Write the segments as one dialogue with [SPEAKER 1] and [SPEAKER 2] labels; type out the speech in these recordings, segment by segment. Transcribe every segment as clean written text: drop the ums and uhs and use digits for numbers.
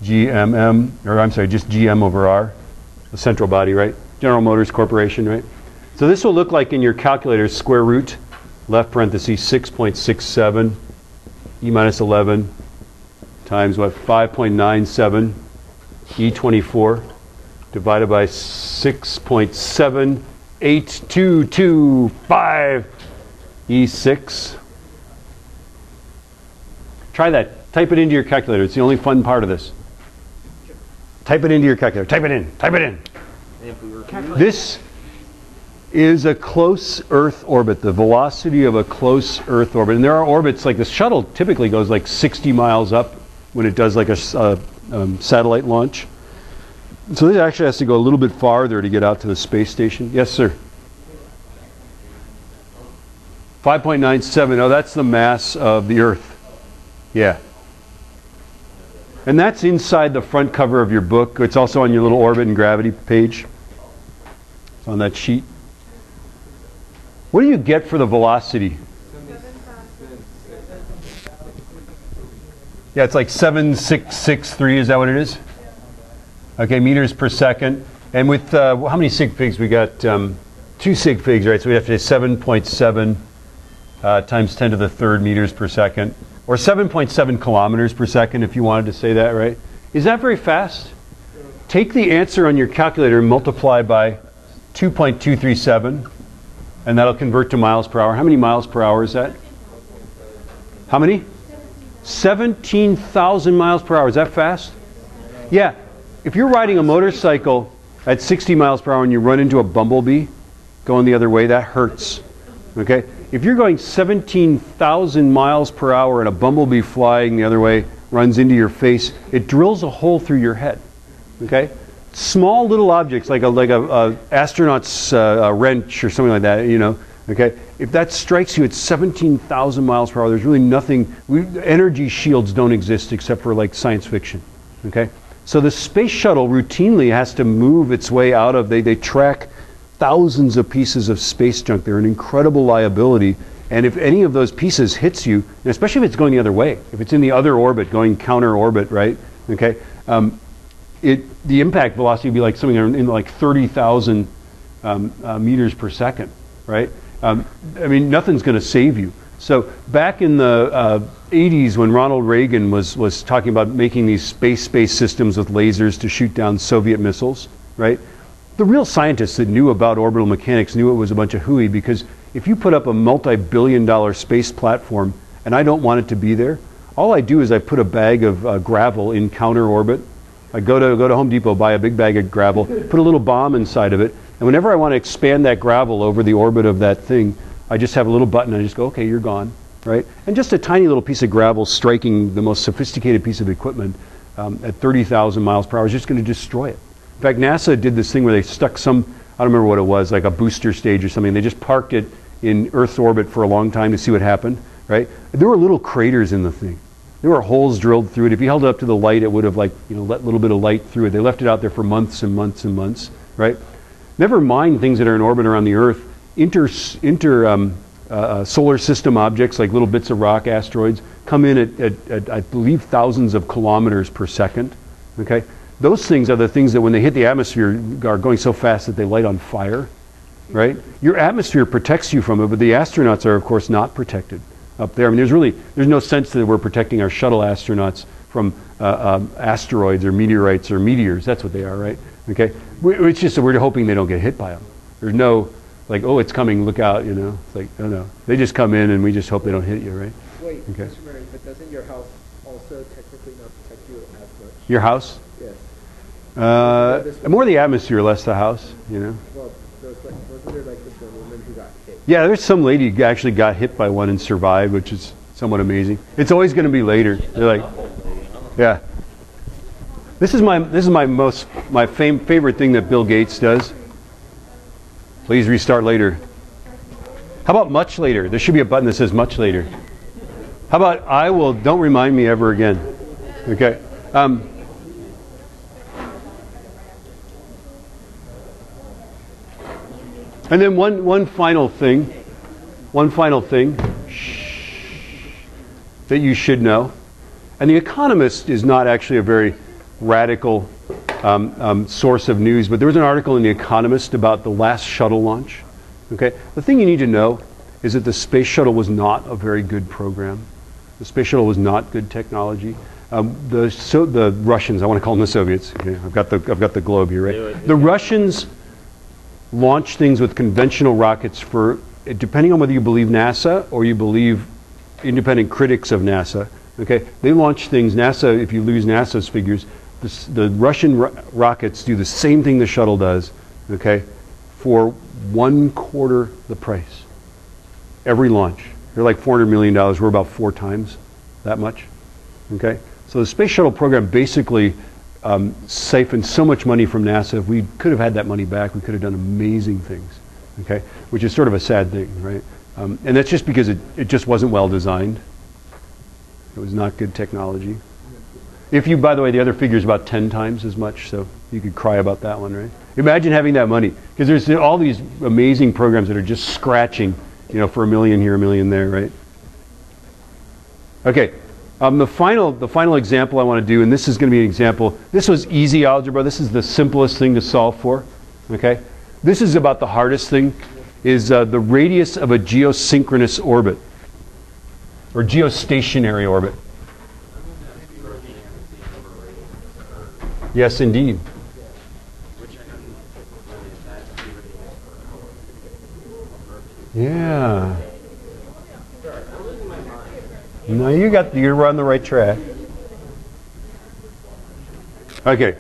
[SPEAKER 1] GMM, or I'm sorry, just GM over R, the central body, right? General Motors Corporation, right? So this will look like in your calculator, square root, left parenthesis, 6.67, E minus 11, times what, 5.97, E24, divided by 6.78225, E6. Try that. Type it into your calculator. It's the only fun part of this. Type it into your calculator. Type it in. Type it in. This is a close Earth orbit, the velocity of a close Earth orbit. And there are orbits, like the shuttle typically goes like 60 miles up when it does like a satellite launch. So this actually has to go a little bit farther to get out to the space station. Yes, sir? 5.97. Oh, that's the mass of the Earth. Yeah. And that's inside the front cover of your book. It's also on your little orbit and gravity page. It's on that sheet. What do you get for the velocity? Yeah, it's like 7,663. Is that what it is? Okay, meters per second. And with how many sig figs? We got 2 sig figs, right? So we have to say 7.7 times 10 to the third meters per second. Or 7.7 kilometers per second, if you wanted to say that, right? Is that very fast? Take the answer on your calculator and multiply by 2.237, and that'll convert to miles per hour. How many miles per hour is that? How many? 17,000 miles per hour. Is that fast? Yeah. If you're riding a motorcycle at 60 miles per hour and you run into a bumblebee going the other way, that hurts. Okay? If you're going 17,000 miles per hour and a bumblebee flying the other way runs into your face, it drills a hole through your head. Okay? Small little objects like a astronaut's wrench or something like that, you know. Okay? If that strikes you at 17,000 miles per hour, there's really nothing. Energy shields don't exist except for like science fiction. Okay? So the space shuttle routinely has to move its way out of. They track thousands of pieces of space junk. They're an incredible liability. And if any of those pieces hits you, and especially if it's going the other way, if it's in the other orbit, going counter orbit, right? Okay, the impact velocity would be like something in like 30,000 meters per second, right? I mean, nothing's going to save you. So back in the 80s, when Ronald Reagan was talking about making these space systems with lasers to shoot down Soviet missiles, right? The real scientists that knew about orbital mechanics knew it was a bunch of hooey, because if you put up a multi-billion-dollar space platform and I don't want it to be there, all I do is I put a bag of gravel in counter orbit. I go to Home Depot, buy a big bag of gravel, put a little bomb inside of it, and whenever I want to expand that gravel over the orbit of that thing, I just have a little button and I just go, okay, you're gone, right? And just a tiny little piece of gravel striking the most sophisticated piece of equipment at 30,000 miles per hour is just going to destroy it. In fact, NASA did this thing where they stuck some, I don't remember what it was, like a booster stage or something. They just parked it in Earth's orbit for a long time to see what happened, right? There were little craters in the thing. There were holes drilled through it. If you held it up to the light, it would have, like, you know, let a little bit of light through it. They left it out there for months and months and months, right? Never mind things that are in orbit around the Earth. Solar system objects, like little bits of rock, asteroids, come in at I believe, thousands of kilometers per second, okay? Those things are the things that when they hit the atmosphere are going so fast that they light on fire, right? Your atmosphere protects you from it, but the astronauts are, of course, not protected up there. I mean, there's no sense that we're protecting our shuttle astronauts from asteroids or meteorites or meteors. That's what they are, right? Okay? It's just that we're hoping they don't get hit by them. There's no, like, oh, it's coming, look out, you know? It's like, no. They just come in and we just hope they don't hit you, right?
[SPEAKER 2] Wait,
[SPEAKER 1] okay.
[SPEAKER 2] Mr. Murray, but doesn't your house also technically not protect you as much?
[SPEAKER 1] Your house?
[SPEAKER 2] Yes.
[SPEAKER 1] More the atmosphere, less the house, you know?
[SPEAKER 2] Well, wasn't there like this one woman who got hit?
[SPEAKER 1] Yeah, there's some lady who actually got hit by one and survived, which is somewhat amazing. It's always going to be later. They're like, yeah. This is my favorite thing that Bill Gates does. Please restart later. How about much later? There should be a button that says much later. How about don't remind me ever again. Okay. And then one final thing that you should know. And The Economist is not actually a very radical source of news, but there was an article in The Economist about the last shuttle launch. Okay? The thing you need to know is that the space shuttle was not a very good program. The space shuttle was not good technology. The Russians, I want to call them the Soviets. Okay, I've got the globe here, right? The Russians launched things with conventional rockets for, depending on whether you believe NASA or you believe independent critics of NASA. Okay, they launched things. NASA, if you lose NASA's figures, the Russian rockets do the same thing the shuttle does. Okay, for 1/4 the price. Every launch, they're like $400 million. We're about 4 times that much. Okay, so the space shuttle program basically siphoned so much money from NASA. If we could have had that money back, we could have done amazing things. Okay, which is sort of a sad thing, right? And that's just because it just wasn't well designed. It was not good technology. If you, by the way, the other figure is about 10 times as much, so you could cry about that one, right? Imagine having that money, because there's all these amazing programs that are just scratching, you know, for $1 million here, $1 million there, right? Okay, the final example I want to do, and this is going to be an example. This was easy algebra. This is the simplest thing to solve for. Okay, this is about the hardest thing, is the radius of a geosynchronous orbit, or geostationary orbit. Yes, indeed. Yeah. No, you're on the right track. Okay.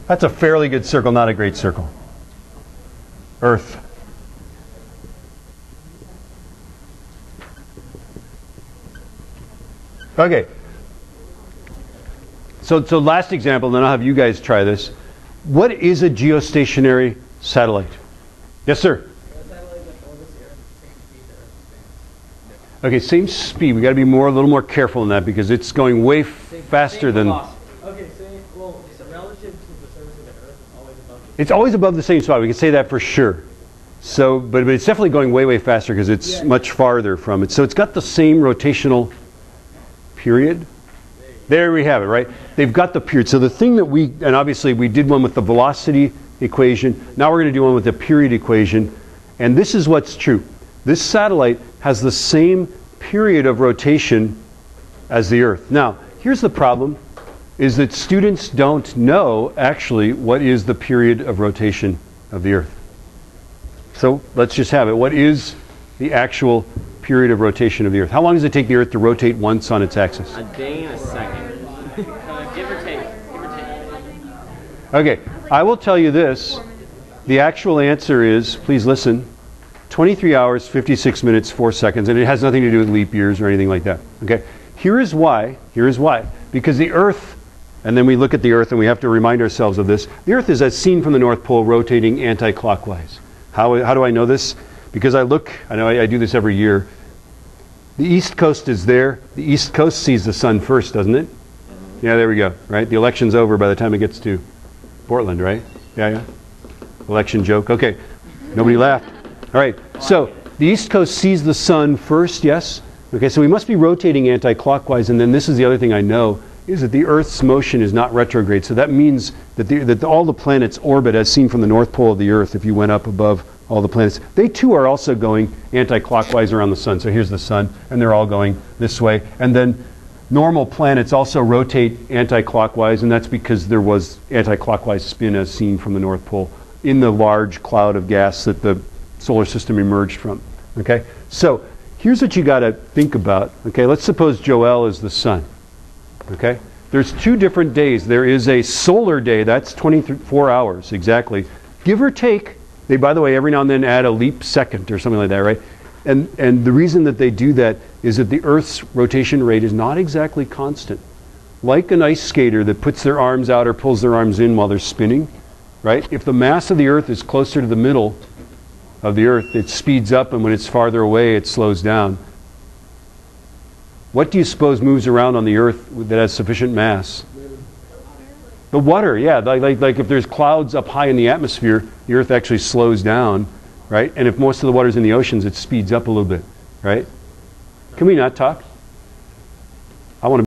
[SPEAKER 1] That's a fairly good circle, not a great circle. Earth. Okay. So last example, then I'll have you guys try this. What is a geostationary satellite? Yes, sir. Okay, same speed. We got to be a little more careful in that because it's going way faster than.
[SPEAKER 2] Okay, well, relative to the surface of the Earth, it's always above.
[SPEAKER 1] It's always above the same spot. We can say that for sure. So, but it's definitely going way faster because it's much farther from it. So it's got the same rotational period. There we have it, right? They've got the period. So the thing that and obviously we did one with the velocity equation. Now we're going to do one with the period equation. And this is what's true. This satellite has the same period of rotation as the Earth. Now, here's the problem, is that students don't know actually what is the period of rotation of the Earth. So let's just have it. What is the actual period of rotation of the Earth? How long does it take the Earth to rotate once on its axis?
[SPEAKER 3] A day and a second. Give or take.
[SPEAKER 1] Okay, I will tell you this. The actual answer is, please listen, 23 hours, 56 minutes, 4 seconds, and it has nothing to do with leap years or anything like that. Okay, here is why. Because the Earth, and then we look at the Earth and we have to remind ourselves of this. The Earth is, as seen from the North Pole, rotating anti-clockwise. How do I know this? Because I know I do this every year. The East Coast is there. The East Coast sees the sun first, doesn't it? Yeah, there we go, right? The election's over by the time it gets to Portland, right? Yeah. Election joke. Okay, nobody laughed. All right, so the East Coast sees the sun first, yes? Okay, so we must be rotating anti-clockwise, and then this is the other thing I know, is that the Earth's motion is not retrograde. So that means that all the planets orbit as seen from the North Pole of the Earth, if you went up above all the planets. They too are also going anti-clockwise around the sun. So here's the sun, and they're all going this way. And then normal planets also rotate anti-clockwise, and that's because there was anti-clockwise spin as seen from the North Pole in the large cloud of gas that the solar system emerged from. Okay, so here's what you got to think about. Okay, let's suppose Joel is the sun. Okay, there's 2 different days. There is a solar day, that's 24 hours exactly, give or take. They, by the way, every now and then add a leap second or something like that, right? And the reason that they do that is that the Earth's rotation rate is not exactly constant. Like an ice skater that puts their arms out or pulls their arms in while they're spinning, right? If the mass of the Earth is closer to the middle of the Earth, it speeds up, and when it's farther away, it slows down. What do you suppose moves around on the Earth that has sufficient mass? The water, yeah. Like if there's clouds up high in the atmosphere, the Earth actually slows down, right? And if most of the water's in the oceans, it speeds up a little bit, right? Can we not talk? I want to